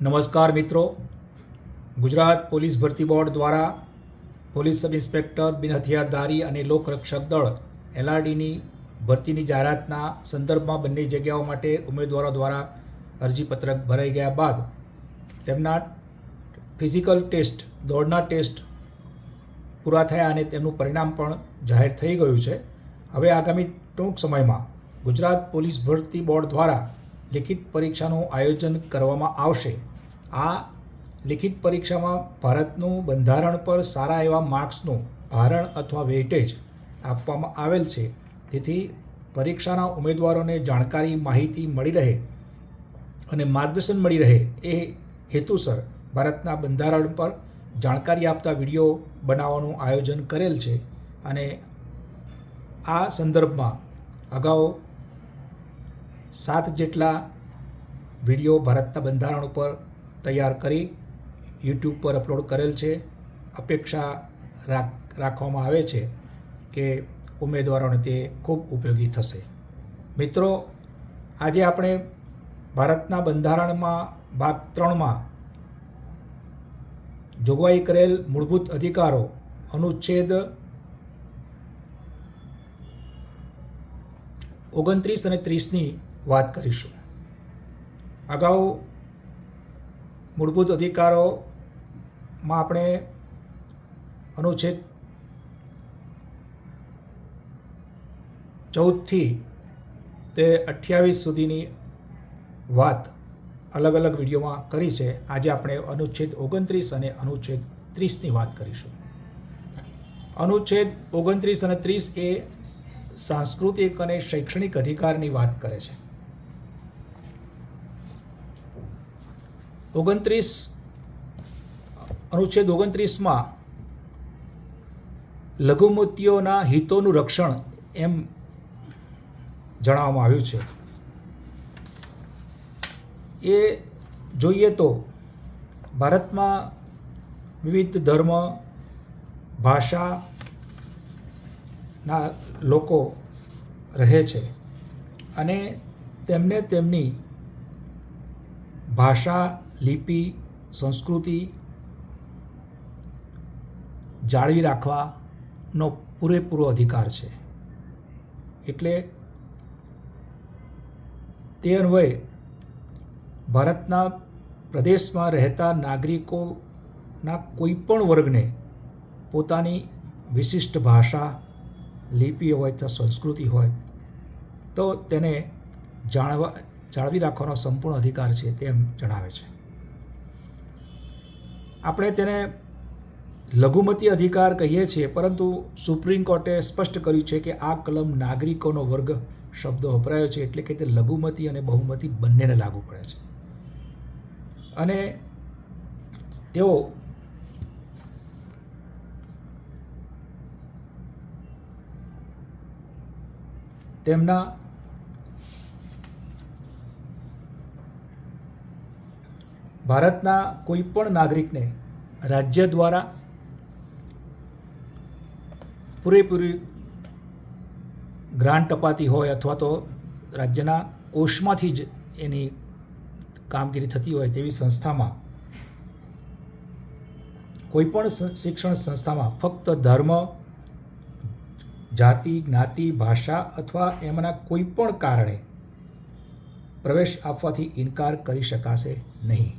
નમસ્કાર મિત્રો, ગુજરાત પોલીસ ભરતી બોર્ડ દ્વારા પોલીસ સબ ઇન્સ્પેક્ટર બિન હથિયારધારી અને લોકરક્ષક દળ LRDની ભરતીની જાહેરાતના સંદર્ભમાં બંને જગ્યાઓ માટે ઉમેદવારો દ્વારા અરજીપત્રક ભરાઈ ગયા બાદ તેમના ફિઝિકલ ટેસ્ટ, દોડના ટેસ્ટ પૂરા થયા અને તેમનું પરિણામ પણ જાહેર થઈ ગયું છે. હવે આગામી ટૂંક સમયમાં ગુજરાત પોલીસ ભરતી બોર્ડ દ્વારા લિખિત પરીક્ષાનું આયોજન કરવામાં આવશે. આ લિખિત પરીક્ષામાં ભારતનું બંધારણ પર સારા એવા માર્ક્સનું ભારણ અથવા વેઇટેજ આપવામાં આવેલ છે. તેથી પરીક્ષાના ઉમેદવારોને જાણકારી, માહિતી મળી રહે અને માર્ગદર્શન મળી રહે એ હેતુસર ભારતના બંધારણ પર જાણકારી આપતા વિડીયો બનાવવાનું આયોજન કરેલ છે. અને આ સંદર્ભમાં અગાઉ 7 જેટલા વિડીયો ભારતના બંધારણ ઉપર તૈયાર કરી યુટ્યુબ પર અપલોડ કરેલ છે. અપેક્ષા રાખવામાં આવે છે કે ઉમેદવારોને તે ખૂબ ઉપયોગી થશે. મિત્રો, આજે આપણે ભારતના બંધારણમાં ભાગ 3માં જોગવાઈ કરેલ મૂળભૂત અધિકારો અનુચ્છેદ 29 અને 30ની વાત કરીશું. અગાઉ મૂળભૂત અધિકારોમાં આપણે અનુચ્છેદ 14થી તે 28 સુધીની વાત અલગ અલગ વિડીયોમાં કરી છે. આજે આપણે અનુચ્છેદ 29 અને અનુચ્છેદ 30ની વાત કરીશું. અનુચ્છેદ 29 અને 30 એ સાંસ્કૃતિક અને શૈક્ષણિક અધિકારની વાત કરે છે. 29 અનુચ્છેદ 29માં લઘુમતીઓના હિતોનું રક્ષણ એમ જણાવવામાં આવ્યું છે. એ જોઈએ તો ભારતમાં વિવિધ ધર્મ, ભાષાના લોકો રહે છે અને તેમને તેમની ભાષા, લિપિ, સંસ્કૃતિ જાળવી રાખવાનો પૂરેપૂરો અધિકાર છે. એટલે તે અન્વયે ભારતના પ્રદેશમાં રહેતા નાગરિકોના કોઈ પણ વર્ગને પોતાની વિશિષ્ટ ભાષા, લિપિ હોય તો સંસ્કૃતિ હોય તો તેને જાળવી રાખવાનો સંપૂર્ણ અધિકાર છે તેમ જણાવે છે. આપણે તેને લઘુમતી અધિકાર કહીએ છીએ, પરંતુ સુપ્રીમ કોર્ટે સ્પષ્ટ કર્યું છે કે આ કલમ નાગરિકોનો વર્ગ શબ્દ વપરાયો છે, એટલે કે તે લઘુમતી અને બહુમતી બંનેને લાગુ પડે છે. અને તેઓ તેમના ભારતના કોઈ પણ નાગરિકને રાજ્ય દ્વારા પૂરેપૂરી ગ્રાન્ટ અપાતી હોય અથવા તો રાજ્યના કોષમાંથી જ એની કામગીરી થતી હોય તેવી સંસ્થામાં, કોઈ પણ શિક્ષણ સંસ્થામાં ફક્ત ધર્મ, જાતિ, જ્ઞાતિ, ભાષા અથવા એમાંના કોઈ પણ કારણે પ્રવેશ આપવાથી ઇનકાર કરી શકાશે નહીં.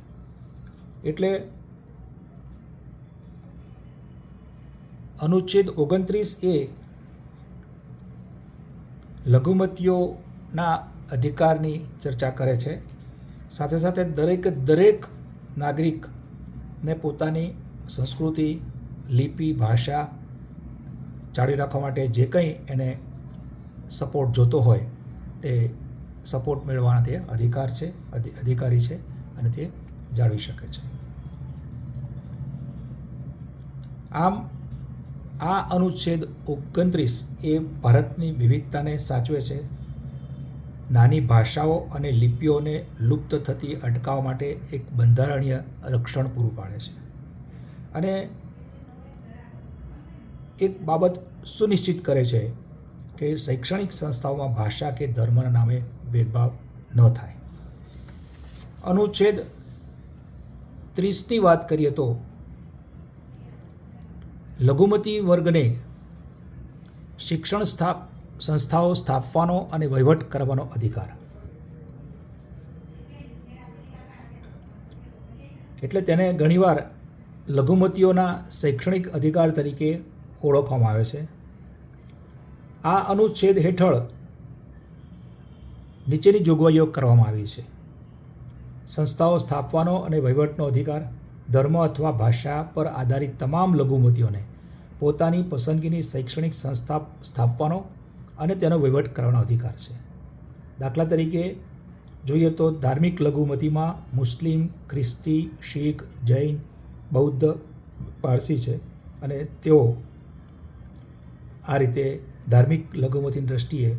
એટલે અનુચ્છેદ 29 એ લઘુમતીઓના અધિકારની ચર્ચા કરે છે. સાથે સાથે દરેક નાગરિકને પોતાની સંસ્કૃતિ, લિપિ, ભાષા જાળવી રાખવા માટે જે કંઈ એને સપોર્ટ જોતો હોય તે સપોર્ટ મેળવવાના તે અધિકારી છે અને તે જાળવી શકે છે. આમ આ અનુચ્છેદ 29 એ ભારતની વિવિધતાને સાચવે છે. નાની ભાષાઓ અને લિપિઓને લુપ્ત થતી અટકાવવા માટે એક બંધારણીય રક્ષણ પૂરું પાડે છે. અને એક બાબત સુનિશ્ચિત કરે છે કે શૈક્ષણિક સંસ્થાઓમાં ભાષા કે ધર્મના નામે ભેદભાવ ન થાય. અનુચ્છેદ 30ની વાત કરીએ તો લઘુમતી વર્ગને શિક્ષણ સંસ્થાઓ સ્થાપવાનો અને વહીવટ કરવાનો અધિકાર. એટલે તેને ઘણીવાર લઘુમતીઓના શૈક્ષણિક અધિકાર તરીકે ઓળખવામાં આવે છે. આ અનુચ્છેદ હેઠળ નીચેની જોગવાઈઓ કરવામાં આવી છે. સંસ્થાઓ સ્થાપવાનો અને વહીવટનો અધિકાર. ધર્મ અથવા ભાષા પર આધારિત તમામ લઘુમતીઓને પોતાની પસંદગીની શૈક્ષણિક સંસ્થા સ્થાપવાનો અને તેનો વહીવટ કરવાનો અધિકાર છે. દાખલા તરીકે જોઈએ તો ધાર્મિક લઘુમતીમાં મુસ્લિમ, ખ્રિસ્તી, શીખ, જૈન, બૌદ્ધ, પારસી છે અને તેઓ આ રીતે ધાર્મિક લઘુમતીની દ્રષ્ટિએ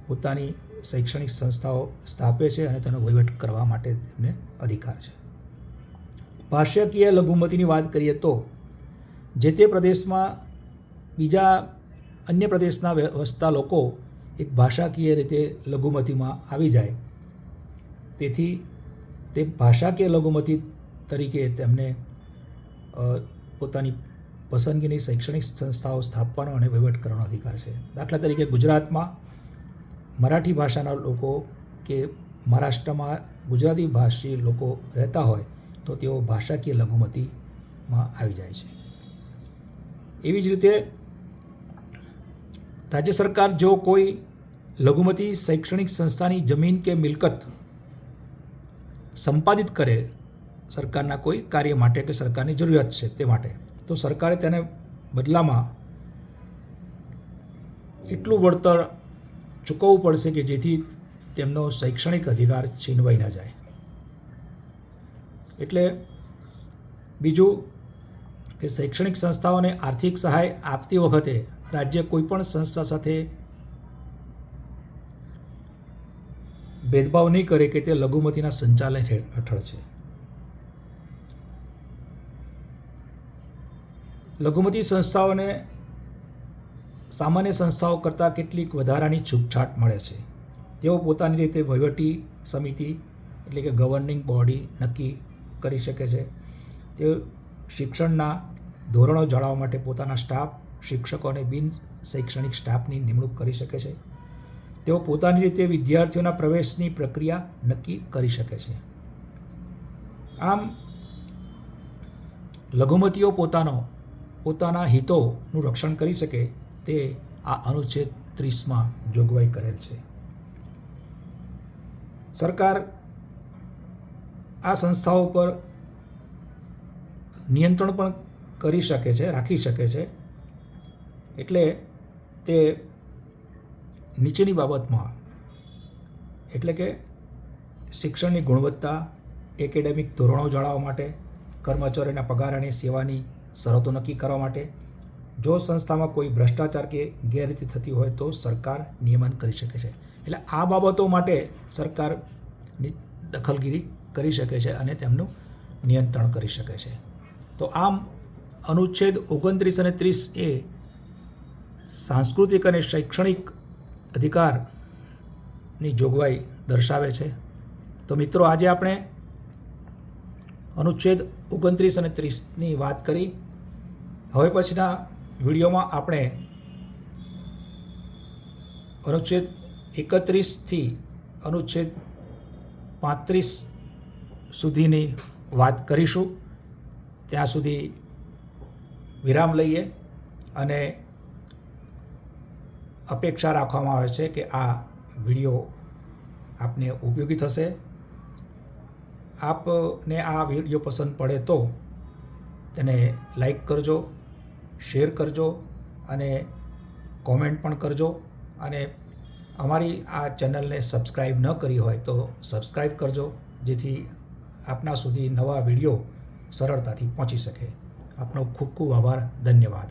પોતાની શૈક્ષણિક સંસ્થાઓ સ્થાપે છે અને તેનો વહીવટ કરવા માટે તેમને અધિકાર છે. ભાષાકીય લઘુમતીની વાત કરીએ તો જે તે પ્રદેશમાં બીજા અન્ય પ્રદેશના વસતા લોકો એક ભાષાકીય રીતે લઘુમતીમાં આવી જાય, તેથી તે ભાષાકીય લઘુમતી તરીકે તેમને પોતાની પસંદગીની શૈક્ષણિક સંસ્થાઓ સ્થાપવાનો અને વહીવટ કરવાનો અધિકાર છે. દાખલા તરીકે ગુજરાતમાં મરાઠી ભાષાના લોકો કે મહારાષ્ટ્રમાં ગુજરાતી ભાષી લોકો રહેતા હોય તો તેઓ ભાષાકીય લઘુમતીમાં આવી જાય છે. એવી જ રીતે રાજ્ય સરકાર જો કોઈ લઘુમતી શૈક્ષણિક સંસ્થાની જમીન કે મિલકત સંપાદિત કરે સરકારના કોઈ કાર્ય માટે કે સરકારની જરૂરિયાત છે તે માટે, તો સરકારે તેને બદલામાં એટલું વળતર ચૂકવવું પડશે કે જેથી તેમનો શૈક્ષણિક અધિકાર છીનવાઈ ન જાય. એટલે બીજું કે શૈક્ષણિક સંસ્થાઓને આર્થિક સહાય આપતી વખતે રાજ્ય કોઈપણ સંસ્થા સાથે ભેદભાવ નહીં કરે કે તે લઘુમતીના સંચાલન હેઠળ છે. લઘુમતી સંસ્થાઓને સામાન્ય સંસ્થાઓ કરતાં કેટલીક વધારાની છૂટછાટ મળે છે. તેઓ પોતાની રીતે વહીવટી સમિતિ એટલે કે ગવર્નિંગ બોડી નક્કી કરી શકે છે. તેઓ શિક્ષણના ધોરણો જાળવવા માટે પોતાના સ્ટાફ, શિક્ષકો અને બિન શૈક્ષણિક સ્ટાફની નિમણૂક કરી શકે છે. તેઓ પોતાની રીતે વિદ્યાર્થીઓના પ્રવેશની પ્રક્રિયા નક્કી કરી શકે છે. આમ લઘુમતીઓ પોતાના હિતોનું રક્ષણ કરી શકે તે આ અનુચ્છેદ 30માં જોગવાઈ કરેલ છે. સરકાર આ સંસ્થાઓ પર નિયંત્રણ પણ કરી શકે છે, રાખી શકે છે. એટલે તે નીચેની બાબતમાં એટલે કે શિક્ષણની ગુણવત્તા, એકેડેમિક ધોરણો જાળવવા માટે, કર્મચારીઓના પગાર અને સેવાની શરતો નક્કી કરવા માટે, જો સંસ્થામાં કોઈ ભ્રષ્ટાચાર કે ગેરરીતિ થતી હોય તો સરકાર નિયમન કરી શકે છે. એટલે આ બાબતો માટે સરકારની દખલગીરી કરી શકે છે અને તેમનું નિયંત્રણ કરી શકે છે. તો આમ અનુચ્છેદ 29 અને 30 એ સાંસ્કૃતિક અને શૈક્ષણિક અધિકારની જોગવાઈ દર્શાવે છે. તો મિત્રો, આજે આપણે અનુચ્છેદ 29 અને 30ની વાત કરી. હવે પછીના વિડીયોમાં આપણે અનુચ્છેદ 31થી અનુચ્છેદ 35 સુધીની વાત કરીશું. ત્યાં સુધી વિરામ લઈએ અને અપેક્ષા રાખવામાં આવે છે કે આ વિડીયો આપને ઉપયોગી થશે. આપને આ વિડીયો પસંદ પડે તો તેને લાઈક કરજો, શેર કરજો અને કોમેન્ટ પણ કરજો. અને અમારી આ ચેનલને સબસ્ક્રાઈબ ન કરી હોય તો સબસ્ક્રાઈબ કરજો, જેથી આપના સુધી નવા વિડીયો સરળતાથી પહોંચી શકે. આપનો ખૂબ ખૂબ આભાર. ધન્યવાદ.